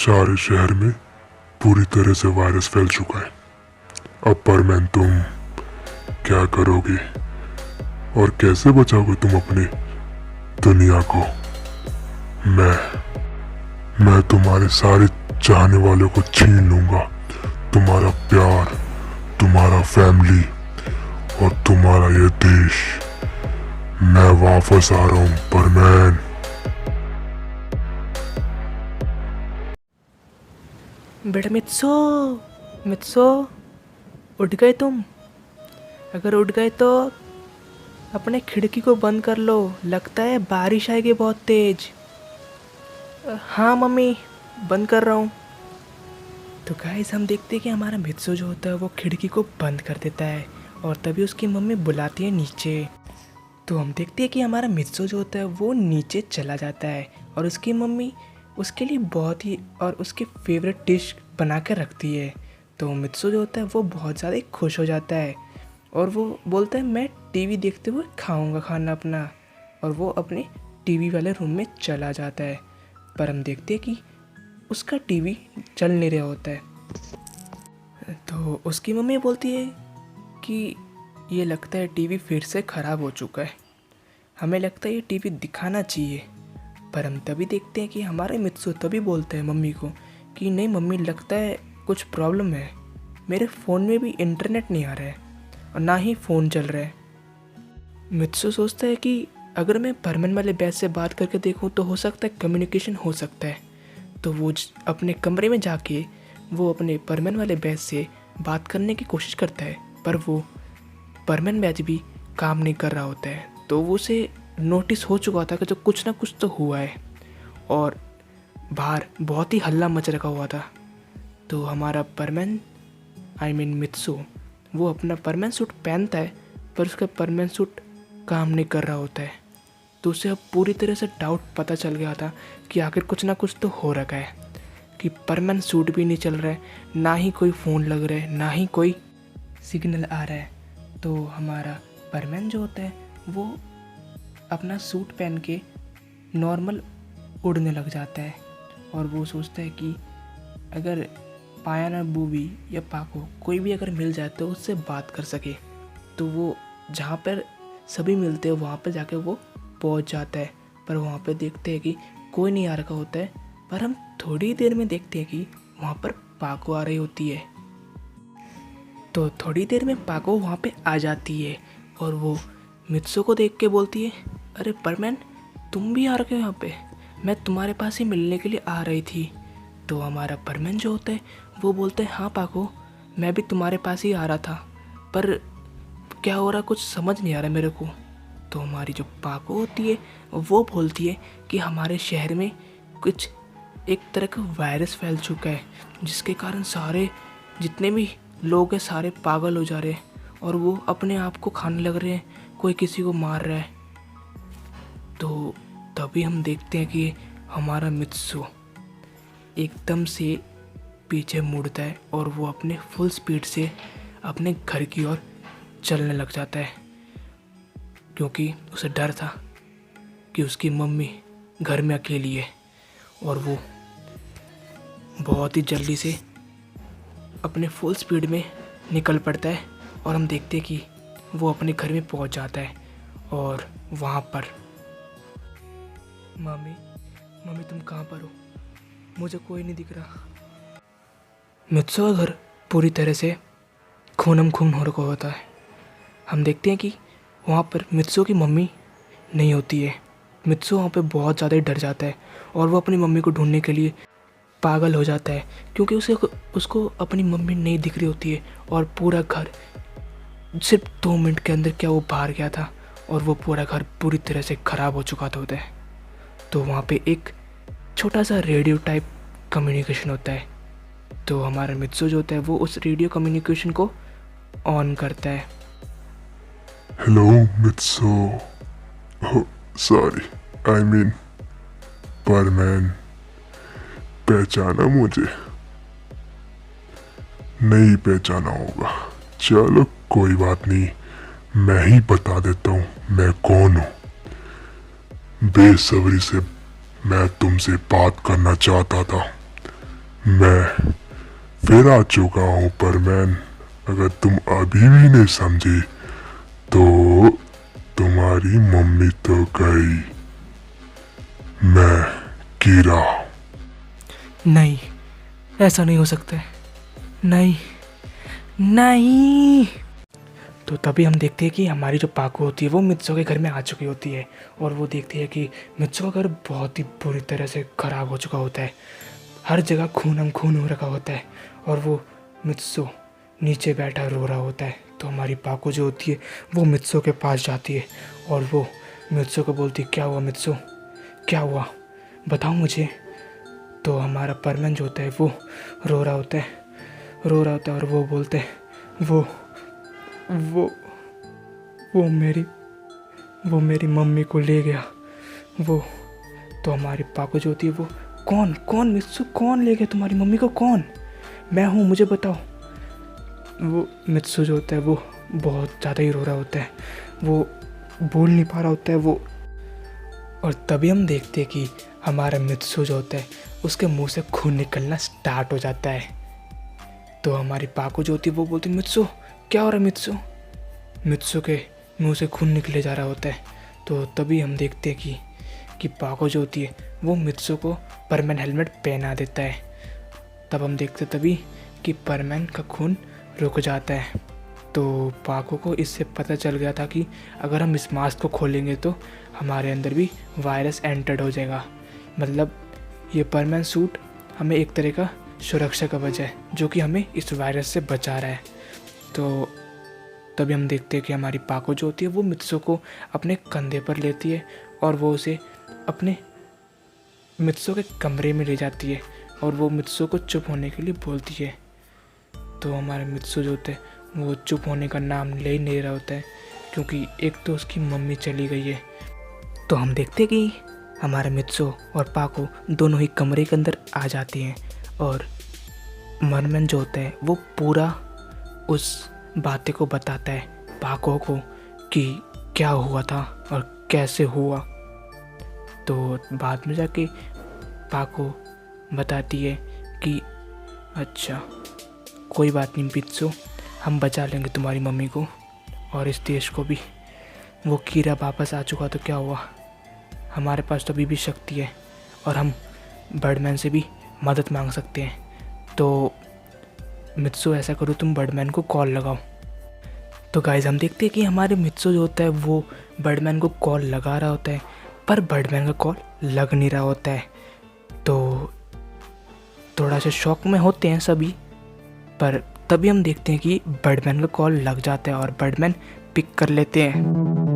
सारे शहर में पूरी तरह से वायरस फैल चुका है। अब परमैन तुम क्या करोगे और कैसे बचाओगे तुम अपनी दुनिया को? मैं तुम्हारे सारे चाहने वालों को छीन लूंगा, तुम्हारा प्यार, तुम्हारा फैमिली और तुम्हारा ये देश। मैं वापस आ रहा हूं परमैन। बेटा मित्सो, मित्सो, उठ गए तुम? अगर उठ गए तो अपने खिड़की को बंद कर लो, लगता है बारिश आएगी बहुत तेज। हाँ मम्मी, बंद कर रहा हूँ। तो गाइस हम देखते हैं कि हमारा मित्सो जो होता है वो खिड़की को बंद कर देता है और तभी उसकी मम्मी बुलाती है नीचे। तो हम देखते हैं कि हमारा मित्सो जो होता है वो नीचे चला जाता है और उसकी मम्मी उसके लिए बहुत ही और उसकी फेवरेट डिश बना कर रखती है। तो मित्सो जो होता है वो बहुत ज़्यादा खुश हो जाता है और वो बोलता है मैं टीवी देखते हुए खाऊंगा खाना अपना, और वो अपने टीवी वाले रूम में चला जाता है। पर हम देखते हैं कि उसका टीवी चल नहीं रहा होता है। तो उसकी मम्मी बोलती है कि ये लगता है टीवी फिर से ख़राब हो चुका है, हमें लगता है ये टीवी दिखाना चाहिए। पर हम तभी देखते हैं कि हमारे मित्सो तभी बोलते हैं मम्मी को कि नहीं मम्मी, लगता है कुछ प्रॉब्लम है, मेरे फ़ोन में भी इंटरनेट नहीं आ रहा है और ना ही फ़ोन चल रहा है। मित्सो सोचता है कि अगर मैं परमन वाले बैच से बात करके देखूं तो हो सकता है कम्युनिकेशन हो सकता है। तो वो अपने कमरे में जाके वो अपने परमन वाले बैच से बात करने की कोशिश करता है, पर वो परमन बैच भी काम नहीं कर रहा होता है। तो वो उसे नोटिस हो चुका था कि जो कुछ ना कुछ तो हुआ है और बाहर बहुत ही हल्ला मच रखा हुआ था। तो हमारा परमन मित्सो वो अपना परमनेंट सूट पहनता है, पर उसका परमनेंट सूट काम नहीं कर रहा होता है। तो उसे अब पूरी तरह से डाउट पता चल गया था कि आखिर कुछ ना कुछ तो हो रखा है, कि परमनेंट सूट भी नहीं चल रहा है, ना ही कोई फ़ोन लग रहा है, ना ही कोई सिग्नल आ रहा है। तो हमारा परमनेंट जो होता है वो अपना सूट पहन के नॉर्मल उड़ने लग जाता है और वो सोचता है कि अगर पायाना बूबी या पाको कोई भी अगर मिल जाए तो उससे बात कर सके। तो वो जहाँ पर सभी मिलते हैं वहाँ पर जाके वो पहुँच जाता है, पर वहाँ पर देखते हैं कि कोई नहीं आ रखा होता है। पर हम थोड़ी देर में देखते हैं कि वहाँ पर पाको आ रही होती है। तो थोड़ी देर में पाको वहाँ पे आ जाती है और वो मित्सो को देख के बोलती है, अरे परमैन, तुम भी आ रखे हो यहाँ पे? मैं तुम्हारे पास ही मिलने के लिए आ रही थी। तो हमारा परमैन जो होता है वो बोलते हैं, हाँ पाको, मैं भी तुम्हारे पास ही आ रहा था, पर क्या हो रहा कुछ समझ नहीं आ रहा मेरे को। तो हमारी जो पाको होती है वो बोलती है कि हमारे शहर में कुछ एक तरह का वायरस फैल चुका है, जिसके कारण सारे जितने भी लोग हैं सारे पागल हो जा रहे हैं और वो अपने आप को खाने लग रहे हैं, कोई किसी को मार रहा है। तो तभी हम देखते हैं कि हमारा मित्सो एकदम से पीछे मुड़ता है और वो अपने फुल स्पीड से अपने घर की ओर चलने लग जाता है, क्योंकि उसे डर था कि उसकी मम्मी घर में अकेली है। और वो बहुत ही जल्दी से अपने फुल स्पीड में निकल पड़ता है और हम देखते हैं कि वो अपने घर में पहुंच जाता है और वहाँ पर मम्मी, मम्मी तुम कहाँ पर हो? मुझे कोई नहीं दिख रहा। मित्सो का घर पूरी तरह से खूनम खून हो रखा होता है। हम देखते हैं कि वहाँ पर मित्सो की मम्मी नहीं होती है। मित्सो वहाँ पे बहुत ज़्यादा डर जाता है और वो अपनी मम्मी को ढूंढने के लिए पागल हो जाता है, क्योंकि उसको अपनी मम्मी नहीं दिख रही होती है और पूरा घर सिर्फ 2 मिनट के अंदर क्या वो बाहर गया था और वो पूरा घर पूरी तरह से ख़राब हो चुका होता है। तो वहाँ पे एक छोटा सा रेडियो टाइप कम्युनिकेशन होता है। तो हमारा मित्सो जो होता है वो उस रेडियो कम्युनिकेशन को ऑन करता है। हेलो मित्सो, सॉरी, परमैन, पहचाना मुझे? नहीं पहचाना होगा, चलो कोई बात नहीं, मैं ही बता देता हूँ मैं कौन हूँ। बेसब्री से मैं तुमसे बात करना चाहता था, मैं फिर आ चुका हूँ परमैन। अगर तुम अभी भी नहीं समझे तो तुम्हारी मम्मी तो गई। मैं कीरा। नहीं, ऐसा नहीं हो सकता है। नहीं, नहीं। तो तभी हम देखते हैं कि हमारी जो पाको होती है वो मित्सो के घर में आ चुकी होती है, और वो देखती है कि मित्सो का घर बहुत ही बुरी तरह से ख़राब हो चुका होता है। हर जगह खून हो रखा होता है, और वो मित्सो नीचे बैठा रो रहा होता है। तो हमारी पाको जो होती है वो मित्सो के पास जाती है, और वो मित्सो को बोलती है, क्या हुआ मित्सो, क्या हुआ, बताओ मुझे। तो हमारा परमन जो होता है वो रो रहा होता है, और वो बोलते हैं, वो मेरी मम्मी को ले गया वो। तो हमारी पाको जो होती है वो, कौन मित्सु, कौन ले गया तुम्हारी मम्मी को, कौन, मैं हूँ, मुझे बताओ। वो मित्सु जो होता है वो बहुत ज़्यादा ही रो रहा होता है, वो बोल नहीं पा रहा होता है वो। और तभी हम देखते हैं कि हमारा मित्सु जो होता है उसके मुंह से खून निकलना स्टार्ट हो जाता है। तो हमारी पाको जो होती है वो बोलती है, मित्सु क्या हो रहा है मित्सु। मित्सु के मुंह से खून निकले जा रहा होता है। तो तभी हम देखते हैं कि पाको जो होती है वो मित्सु को परमैन हेलमेट पहना देता है। तब हम देखते तभी कि परमैन का खून रुक जाता है। तो पाको को इससे पता चल गया था कि अगर हम इस मास्क को खोलेंगे तो हमारे अंदर भी वायरस एंटर्ड हो जाएगा। मतलब ये परमैन सूट हमें एक तरह का सुरक्षा कवच है जो कि हमें इस वायरस से बचा रहा है। तो तभी हम देखते हैं कि हमारी पाको जो होती है वो मित्सु को अपने कंधे पर लेती है, और वो उसे अपने मित्सु के कमरे में ले जाती है, और वो मित्सु को चुप होने के लिए बोलती है। तो हमारे मित्सु जो होते हैं वो चुप होने का नाम ले ही नहीं रहा होता है, क्योंकि एक तो उसकी मम्मी चली गई है। तो हम देखते हैं कि हमारे मित्सु और पाको दोनों ही कमरे के अंदर आ जाते हैं, और मरमन जो होता है वो पूरा उस बातें को बताता है पाको को कि क्या हुआ था और कैसे हुआ। तो बाद में जाके पाको बताती है कि अच्छा कोई बात नहीं मित्सु, हम बचा लेंगे तुम्हारी मम्मी को और इस देश को भी। वो कीरा वापस आ चुका तो क्या हुआ, हमारे पास तो अभी भी शक्ति है और हम बर्डमैन से भी मदद मांग सकते हैं। तो मित्सु ऐसा करो, तुम बर्डमैन को कॉल लगाओ। तो गाइस हम देखते हैं कि हमारे मित्सु जो होता है वो बर्डमैन को कॉल लगा रहा होता है, पर बर्डमैन का कॉल लग नहीं रहा होता है। तो थोड़ा सा शॉक में होते हैं सभी, पर तभी हम देखते हैं कि बर्डमैन का कॉल लग जाता है और बर्डमैन पिक कर लेते हैं।